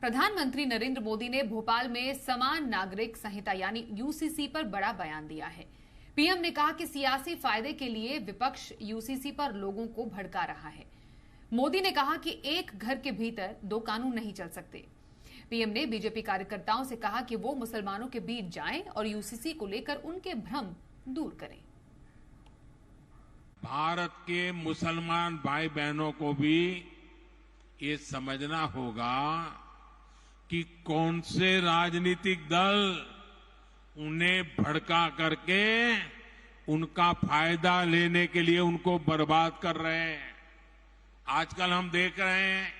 प्रधानमंत्री नरेंद्र मोदी ने भोपाल में समान नागरिक संहिता यानी यूसीसी पर बड़ा बयान दिया है। पीएम ने कहा कि सियासी फायदे के लिए विपक्ष यूसीसी पर लोगों को भड़का रहा है। मोदी ने कहा कि एक घर के भीतर दो कानून नहीं चल सकते। पीएम ने बीजेपी कार्यकर्ताओं से कहा कि वो मुसलमानों के बीच जाएं और यूसीसी को लेकर उनके भ्रम दूर करें। भारत के मुसलमान भाई बहनों को भी ये समझना होगा कि कौन से राजनीतिक दल उन्हें भड़का करके उनका फायदा लेने के लिए उनको बर्बाद कर रहे हैं। आजकल हम देख रहे हैं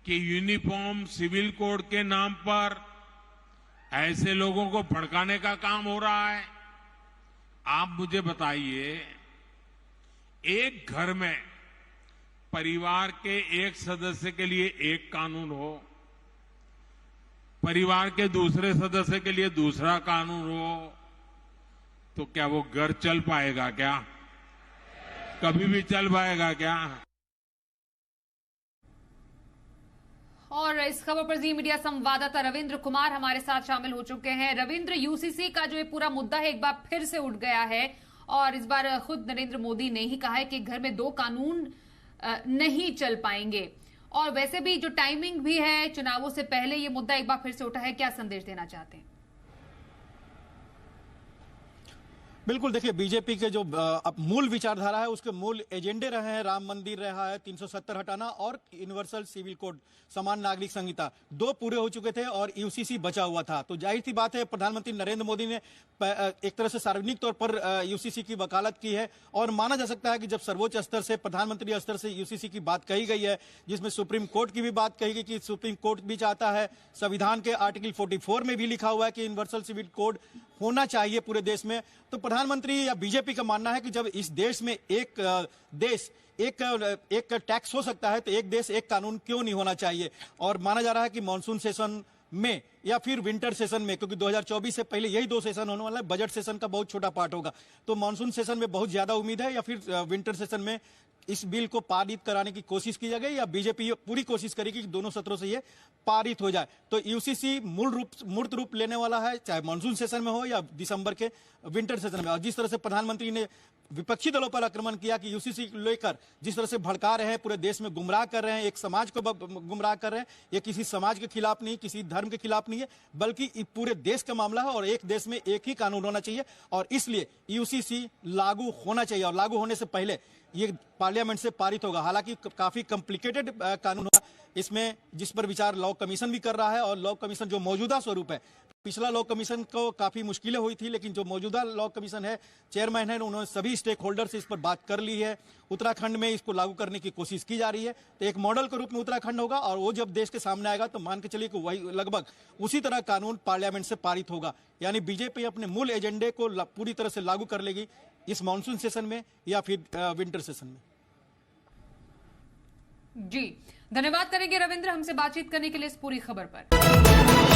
कि यूनिफॉर्म सिविल कोड के नाम पर ऐसे लोगों को भड़काने का काम हो रहा है। आप मुझे बताइए, एक घर में परिवार के एक सदस्य के लिए एक कानून हो, परिवार के दूसरे सदस्य के लिए दूसरा कानून हो, तो क्या वो घर चल पाएगा? क्या कभी भी चल पाएगा क्या? और इस खबर पर जी मीडिया संवाददाता रविंद्र कुमार हमारे साथ शामिल हो चुके हैं। रविंद्र, यूसीसी का जो ये पूरा मुद्दा है एक बार फिर से उठ गया है और इस बार खुद नरेंद्र मोदी ने ही कहा है कि घर में दो कानून नहीं चल पाएंगे। और वैसे भी जो टाइमिंग भी है, चुनावों से पहले ये मुद्दा एक बार फिर से उठा है, क्या संदेश देना चाहते हैं? बिल्कुल, देखिए, बीजेपी के जो अब मूल विचारधारा है उसके मूल एजेंडे रहे हैं राम मंदिर रहा है, 370 हटाना और यूनिवर्सल सिविल कोड समान नागरिक संहिता, दो पूरे हो चुके थे और यूसीसी बचा हुआ था। तो जाहिर सी बात है प्रधानमंत्री नरेंद्र मोदी ने एक तरह से सार्वजनिक तौर पर यूसीसी की वकालत की है और माना जा सकता है कि जब सर्वोच्च स्तर से, प्रधानमंत्री स्तर से यूसीसी की बात कही गई है, जिसमें सुप्रीम कोर्ट की भी बात कही गई कि सुप्रीम कोर्ट भी चाहता है, संविधान के आर्टिकल 44 में भी लिखा हुआ है कि यूनिवर्सल सिविल कोड होना चाहिए पूरे देश में। तो प्रधानमंत्री या बीजेपी का मानना है कि जब इस देश में एक देश एक टैक्स हो सकता है तो एक देश एक कानून क्यों नहीं होना चाहिए। और माना जा रहा है कि मॉनसून सेशन में या फिर विंटर सेशन में, क्योंकि 2024 से पहले यही दो सेशन होने वाला है, बजट सेशन का बहुत छोटा पार्ट होगा, तो मॉनसून सेशन में बहुत ज्यादा उम्मीद है या फिर विंटर सेशन में इस बिल को पारित कराने की कोशिश की जाएगी या बीजेपी पूरी कोशिश करेगी कि दोनों सत्रों से ये पारित हो जाए। तो यूसीसी मूर्त रूप लेने वाला है, चाहे मॉनसून सेशन में हो या दिसंबर के विंटर सेशन में। और जिस तरह से प्रधानमंत्री ने विपक्षी दलों पर आक्रमण किया कि यूसीसी को लेकर जिस तरह से भड़का रहे हैं, पूरे देश में गुमराह कर रहे हैं, एक समाज को गुमराह कर रहे हैं, ये किसी समाज के खिलाफ नहीं, किसी धर्म के खिलाफ नहीं है, बल्कि पूरे देश का मामला है और एक देश में एक ही कानून होना चाहिए और इसलिए यूसीसी लागू होना चाहिए। और लागू होने से पहले ये पार्लियामेंट से पारित होगा। हालांकि काफी कॉम्प्लिकेटेड कानून होगा इसमें, जिस पर विचार लॉ कमीशन भी कर रहा है और लॉ कमीशन जो मौजूदा स्वरूप है, पिछला लॉ कमीशन को काफी मुश्किलें हुई थी, लेकिन जो मौजूदा लॉ कमीशन है, चेयरमैन है, उन्होंने सभी स्टेक होल्डर से इस पर बात कर ली है। उत्तराखंड में इसको लागू करने की कोशिश की जा रही है, तो एक मॉडल के रूप में उत्तराखंड होगा और वो जब देश के सामने आएगा तो मान के चलिए कि वही लगभग उसी तरह कानून पार्लियामेंट से पारित होगा। यानी बीजेपी अपने मूल एजेंडे को पूरी तरह से लागू कर लेगी इस मॉनसून सेशन में या फिर विंटर सेशन में। जी, धन्यवाद करेंगे रविंद्र हमसे बातचीत करने के लिए इस पूरी खबर पर।